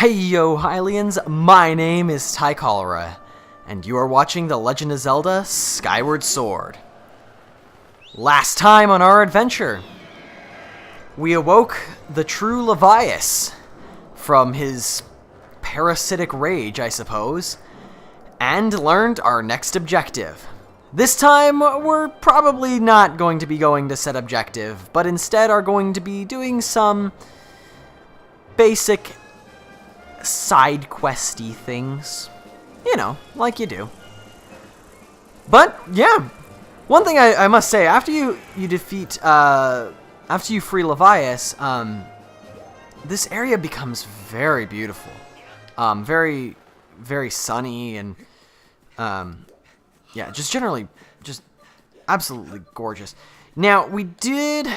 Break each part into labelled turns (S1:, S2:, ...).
S1: Hey yo, Hylians, my name is Ty Cholera, and you are watching The Legend of Zelda Skyward Sword. Last time on our adventure, we awoke the true Levias from his parasitic rage, I suppose, and learned our next objective. This time, we're probably not going to be going to set objective, but instead are going to be doing some basic side questy things. You know, like you do. But, yeah. One thing I must say, after you defeat, after you free Levias, this area becomes very beautiful. Very, very sunny and, yeah, just generally, just absolutely gorgeous. Now, we did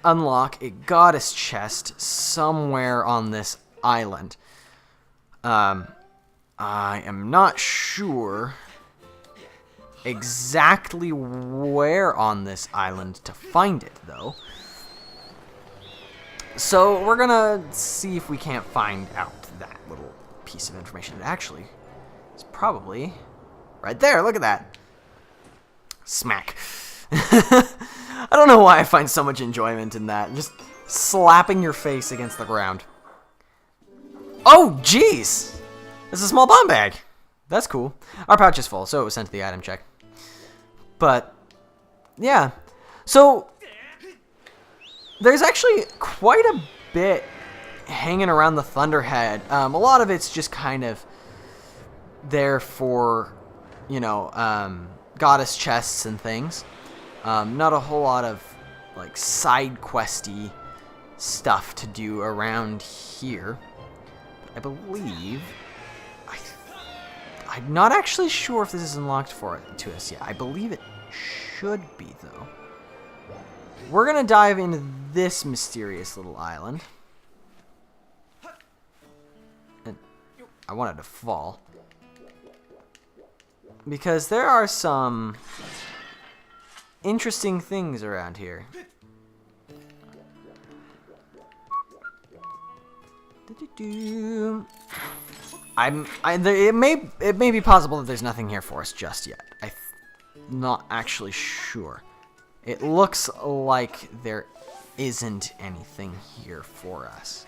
S1: unlock a goddess chest somewhere on this island. I am not sure exactly where on this island to find it, though. So we're gonna see if we can't find out that little piece of information. It actually is probably right there. Look at that. Smack. I don't know why I find so much enjoyment in that. Just slapping your face against the ground. Oh, jeez! It's a small bomb bag. That's cool. Our pouch is full, so it was sent to the item check. But, yeah. So, there's actually quite a bit hanging around the Thunderhead. A lot of it's just kind of there for, you know, goddess chests and things. Not a whole lot of, like, side questy stuff to do around here. I believe... I'm not actually sure if this is unlocked to us yet. I believe it should be, though. We're going to dive into this mysterious little island. And I wanted to fall. Because there are some interesting things around here. It may be possible that there's nothing here for us just yet. I'm not actually sure. It looks like there isn't anything here for us.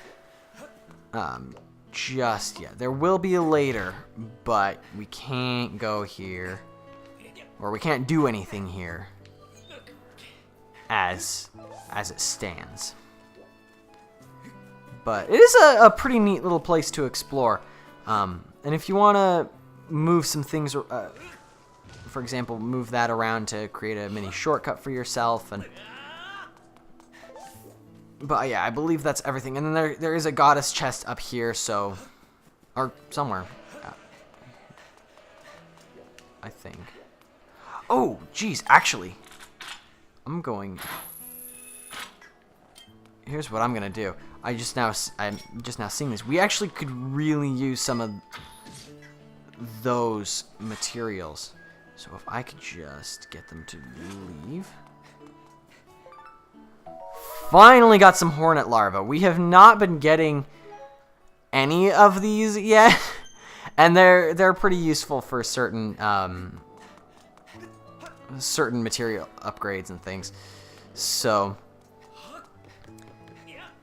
S1: Just yet. There will be later, but we can't go here, or we can't do anything here as it stands. But it is a pretty neat little place to explore. And if you want to move some things, for example, move that around to create a mini shortcut for yourself. But yeah, I believe that's everything. And then there is a goddess chest up here, so... Or somewhere. I think. Oh, geez, actually. Here's what I'm gonna do. I'm just now seeing this. We actually could really use some of those materials. So if I could just get them to leave. Finally got some hornet larvae. We have not been getting any of these yet, and they're pretty useful for certain certain material upgrades and things. So.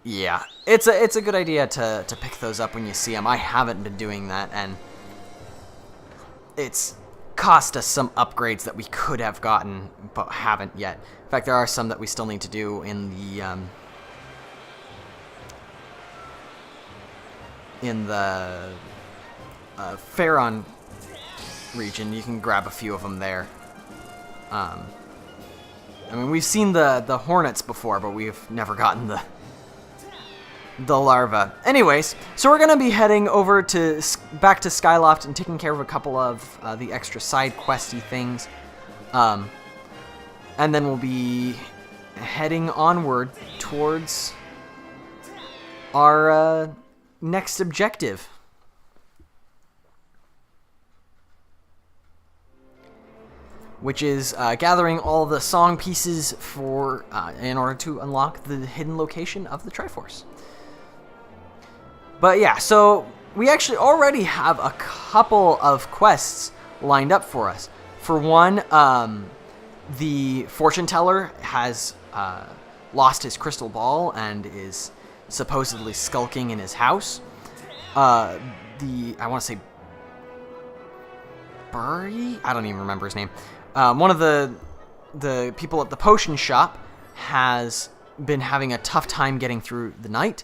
S1: Yeah, it's a good idea to pick those up when you see them. I haven't been doing that, and it's cost us some upgrades that we could have gotten, but haven't yet. In fact, there are some that we still need to do in the Faron region. You can grab a few of them there. I mean, we've seen the hornets before, but we've never gotten the larva. Anyways, so we're gonna be heading over back to Skyloft and taking care of a couple of the extra side questy things, and then we'll be heading onward towards our next objective, which is gathering all the song pieces for in order to unlock the hidden location of the Triforce. But yeah, so we actually already have a couple of quests lined up for us. For one, the fortune teller has lost his crystal ball and is supposedly skulking in his house. I want to say Burry? I don't even remember his name. One of the people at the potion shop has been having a tough time getting through the night.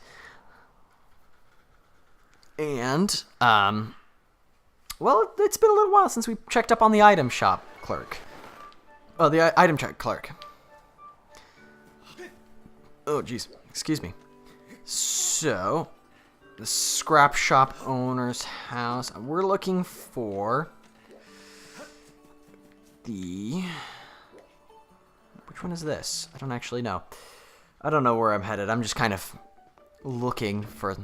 S1: And, well, it's been a little while since we checked up on the item shop clerk. Oh, the item check clerk. Oh, jeez. Excuse me. So, the scrap shop owner's house. We're looking for the... Which one is this? I don't actually know. I don't know where I'm headed. I'm just kind of looking for...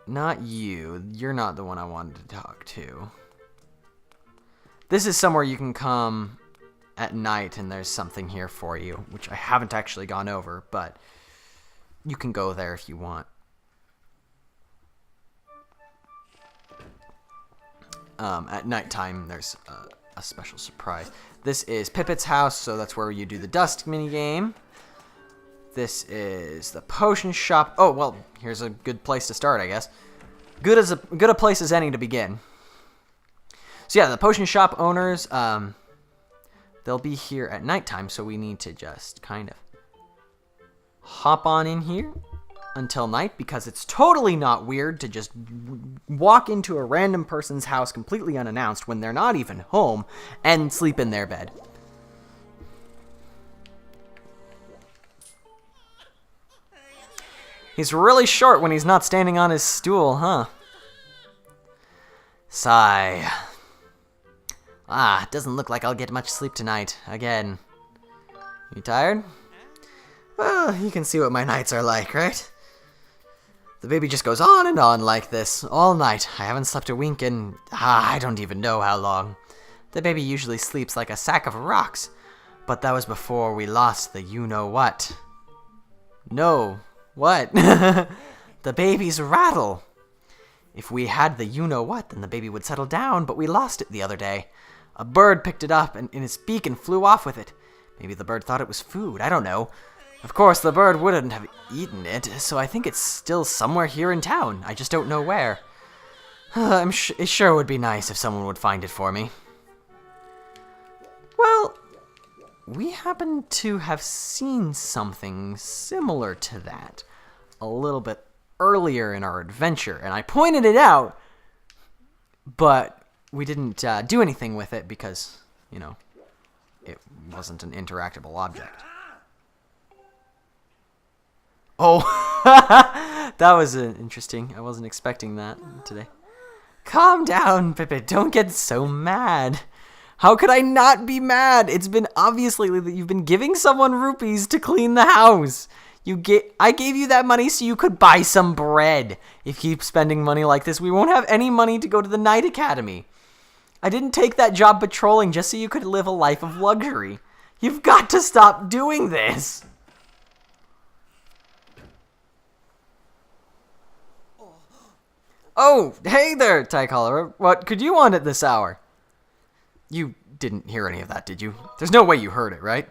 S1: Not you. You're not the one I wanted to talk to. This is somewhere you can come at night and there's something here for you, which I haven't actually gone over, but you can go there if you want. At nighttime, there's a special surprise. This is Pipettes House, so that's where you do the dust minigame. This is the potion shop. Oh, well, here's a good place to start, I guess. Good a place as any to begin. So yeah, the potion shop owners, they'll be here at nighttime, so we need to just kind of hop on in here until night, because it's totally not weird to just walk into a random person's house completely unannounced when they're not even home and sleep in their bed. He's really short when he's not standing on his stool, huh? Sigh. Doesn't look like I'll get much sleep tonight, again. You tired? Well, you can see what my nights are like, right? The baby just goes on and on like this, all night. I haven't slept a wink in, I don't even know how long. The baby usually sleeps like a sack of rocks, but that was before we lost the you-know-what. No. What? The baby's rattle. If we had the you-know-what, then the baby would settle down, but we lost it the other day. A bird picked it up in his beak and flew off with it. Maybe the bird thought it was food, I don't know. Of course, the bird wouldn't have eaten it, so I think it's still somewhere here in town. I just don't know where. It sure would be nice if someone would find it for me. Well, we happen to have seen something similar to that a little bit earlier in our adventure, and I pointed it out, but we didn't do anything with it because, you know, it wasn't an interactable object. Oh, that was interesting. I wasn't expecting that today. Calm down, Pippet. Don't get so mad. How could I not be mad? It's been obviously that you've been giving someone rupees to clean the house. I gave you that money so you could buy some bread. If you keep spending money like this, we won't have any money to go to the Night Academy. I didn't take that job patrolling just so you could live a life of luxury. You've got to stop doing this. Oh, hey there, Ty Collar. What could you want at this hour? You didn't hear any of that, did you? There's no way you heard it, right?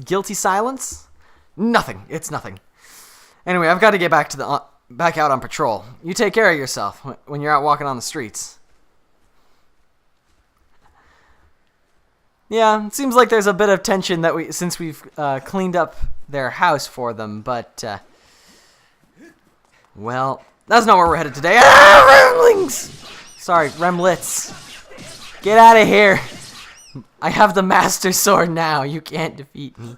S1: Guilty silence? Nothing. It's nothing. Anyway, I've got to get back to back out on patrol. You take care of yourself when you're out walking on the streets. Yeah, it seems like there's a bit of tension that since we've cleaned up their house for them, but well, that's not where we're headed today. Remlings! Sorry, Remlets. Get out of here. I have the Master Sword now. You can't defeat me.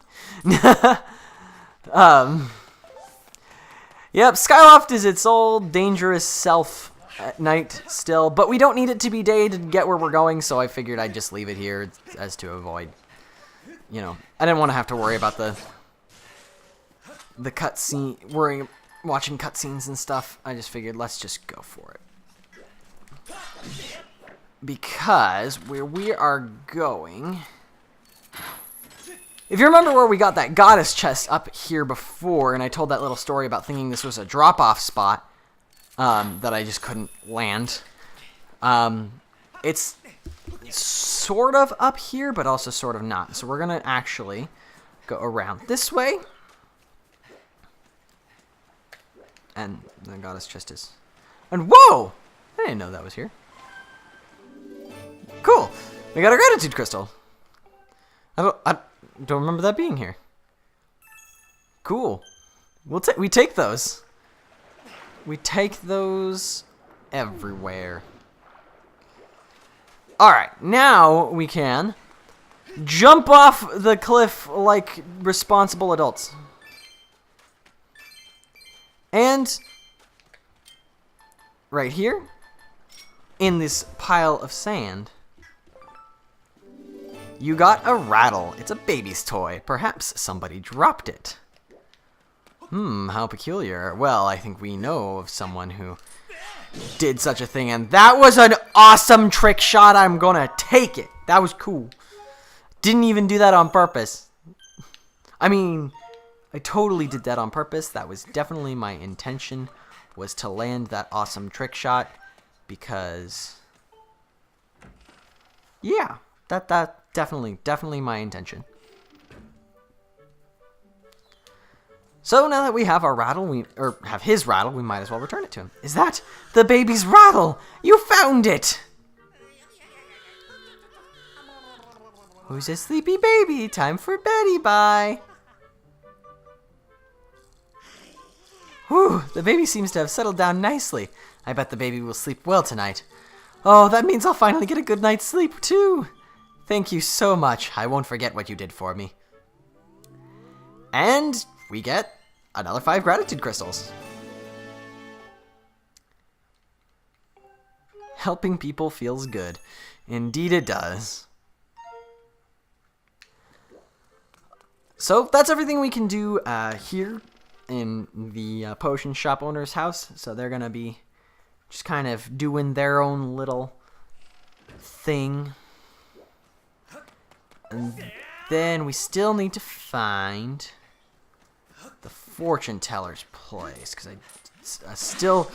S1: Yep, Skyloft is its old dangerous self at night still, but we don't need it to be day to get where we're going, so I figured I'd just leave it here as to avoid, you know, I didn't want to have to worry about the cutscene, watching cutscenes and stuff. I just figured let's just go for it. Because where we are going If you remember where we got that goddess chest up here before, and I told that little story about thinking this was a drop-off spot that I just couldn't land, it's sort of up here, but also sort of not. So we're going to actually go around this way. And the goddess chest is... And whoa! I didn't know that was here. Cool! We got a gratitude crystal. I don't remember that being here. Cool. We take those. We take those everywhere. Alright, now we can jump off the cliff like responsible adults. And right here, in this pile of sand, you got a rattle. It's a baby's toy. Perhaps somebody dropped it. How peculiar. Well, I think we know of someone who did such a thing, and that was an awesome trick shot. I'm gonna take it. That was cool. Didn't even do that on purpose. I mean, I totally did that on purpose. That was definitely my intention, was to land that awesome trick shot, because yeah, that definitely my intention. So now that we have our rattle, or have his rattle, we might as well return it to him. Is that the baby's rattle? You found it! Who's a sleepy baby? Time for beddy bye. Whew, the baby seems to have settled down nicely. I bet the baby will sleep well tonight. Oh, that means I'll finally get a good night's sleep, too. Thank you so much. I won't forget what you did for me. And we get another 5 gratitude crystals. Helping people feels good. Indeed it does. So that's everything we can do here in the potion shop owner's house. So they're going to be just kind of doing their own little thing. And then we still need to find the fortune teller's place, because I still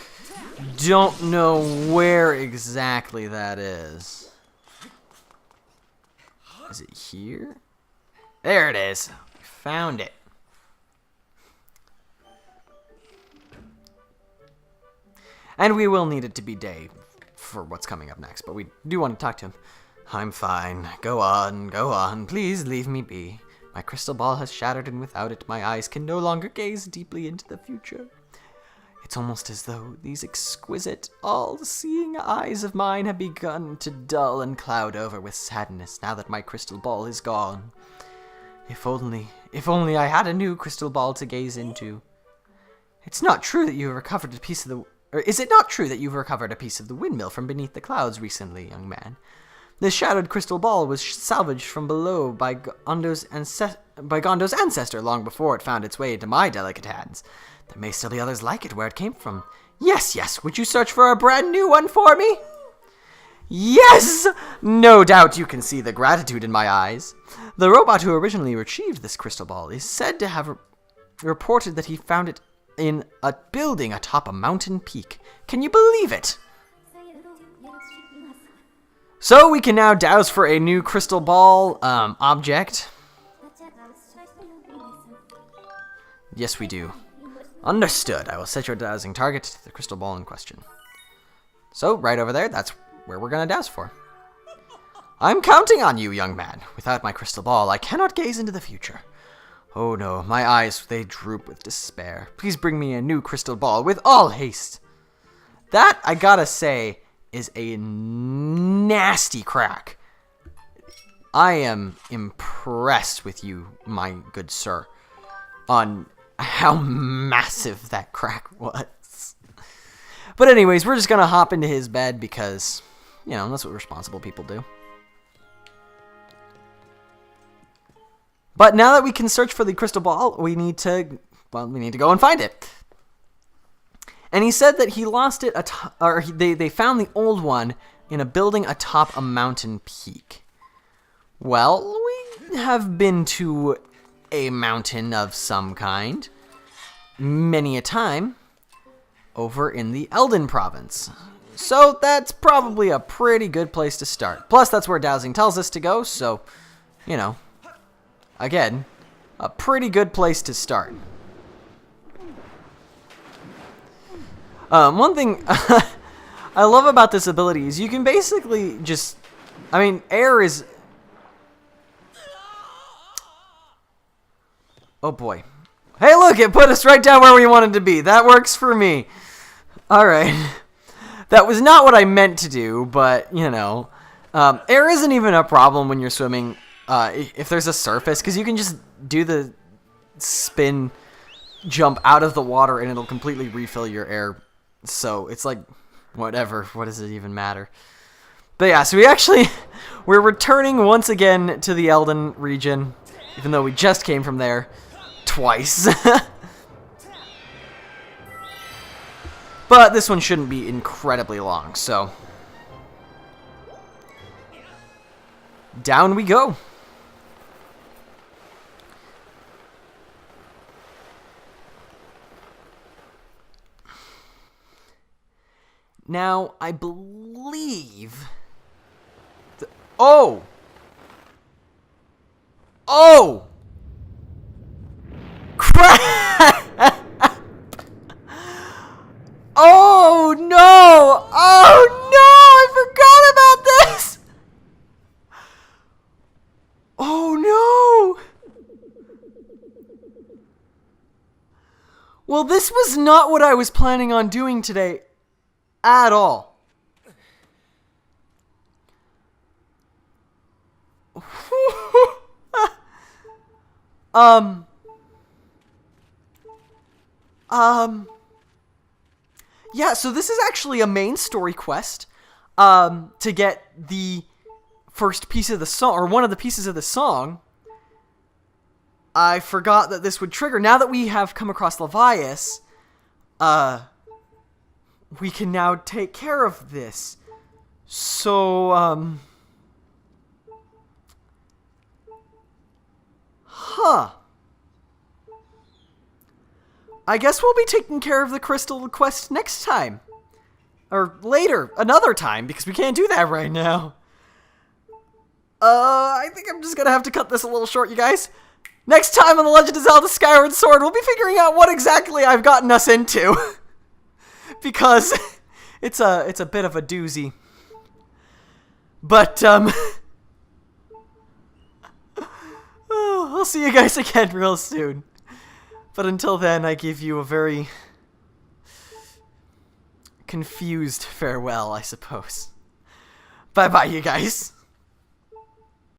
S1: don't know where exactly that is. Is it here? There it is. We found it. And we will need it to be day for what's coming up next, but we do want to talk to him. I'm fine. Go on, go on. Please leave me be. My crystal ball has shattered, and without it, my eyes can no longer gaze deeply into the future. It's almost as though these exquisite, all-seeing eyes of mine have begun to dull and cloud over with sadness now that my crystal ball is gone. If only I had a new crystal ball to gaze into. It's not true that you have recovered a piece of the... Or is it not true that you've recovered a piece of the windmill from beneath the clouds recently, young man? This shattered crystal ball was salvaged from below by Gondo's ancestor long before it found its way into my delicate hands. There may still be others like it where it came from. Yes, yes, would you search for a brand new one for me? Yes! No doubt you can see the gratitude in my eyes. The robot who originally retrieved this crystal ball is said to have reported that he found it in a building atop a mountain peak. Can you believe it? So we can now douse for a new crystal ball object. Yes, we do. Understood. I will set your dowsing target to the crystal ball in question. So, right over there, that's where we're going to douse for. I'm counting on you, young man. Without my crystal ball, I cannot gaze into the future. Oh no, my eyes, they droop with despair. Please bring me a new crystal ball with all haste. That, I gotta say, is a nasty crack. I am impressed with you, my good sir, on how massive that crack was. But anyways, we're just gonna hop into his bed because, you know, that's what responsible people do. But now that we can search for the crystal ball, we need to go and find it. And he said that he lost it, they found the old one in a building atop a mountain peak. Well, we have been to a mountain of some kind many a time over in the Elden province. So that's probably a pretty good place to start. Plus, that's where Dowsing tells us to go, so, you know, again, a pretty good place to start. One thing I love about this ability is you can basically just, I mean, air is... Oh boy. Hey look, it put us right down where we wanted to be. That works for me. Alright. That was not what I meant to do, but, you know. Air isn't even a problem when you're swimming if there's a surface, because you can just do the spin jump out of the water and it'll completely refill your air. So it's like, whatever. What does it even matter? But yeah, so we're returning once again to the Elden region, even though we just came from there twice. But this one shouldn't be incredibly long, so down we go. Now, I believe... Oh! Oh! Crap! Oh, no! Oh, no! I forgot about this! Oh, no! Well, this was not what I was planning on doing today. At all. Yeah, so this is actually a main story quest, to get the first piece of the song, or one of the pieces of the song. I forgot that this would trigger. Now that we have come across Levias, we can now take care of this. So, huh. I guess we'll be taking care of the crystal quest next time. Or later, another time, because we can't do that right now. I think I'm just gonna have to cut this a little short, you guys. Next time on The Legend of Zelda Skyward Sword, we'll be figuring out what exactly I've gotten us into. Because it's a bit of a doozy. But, I'll see you guys again real soon. But until then, I give you a very confused farewell, I suppose. Bye-bye, you guys.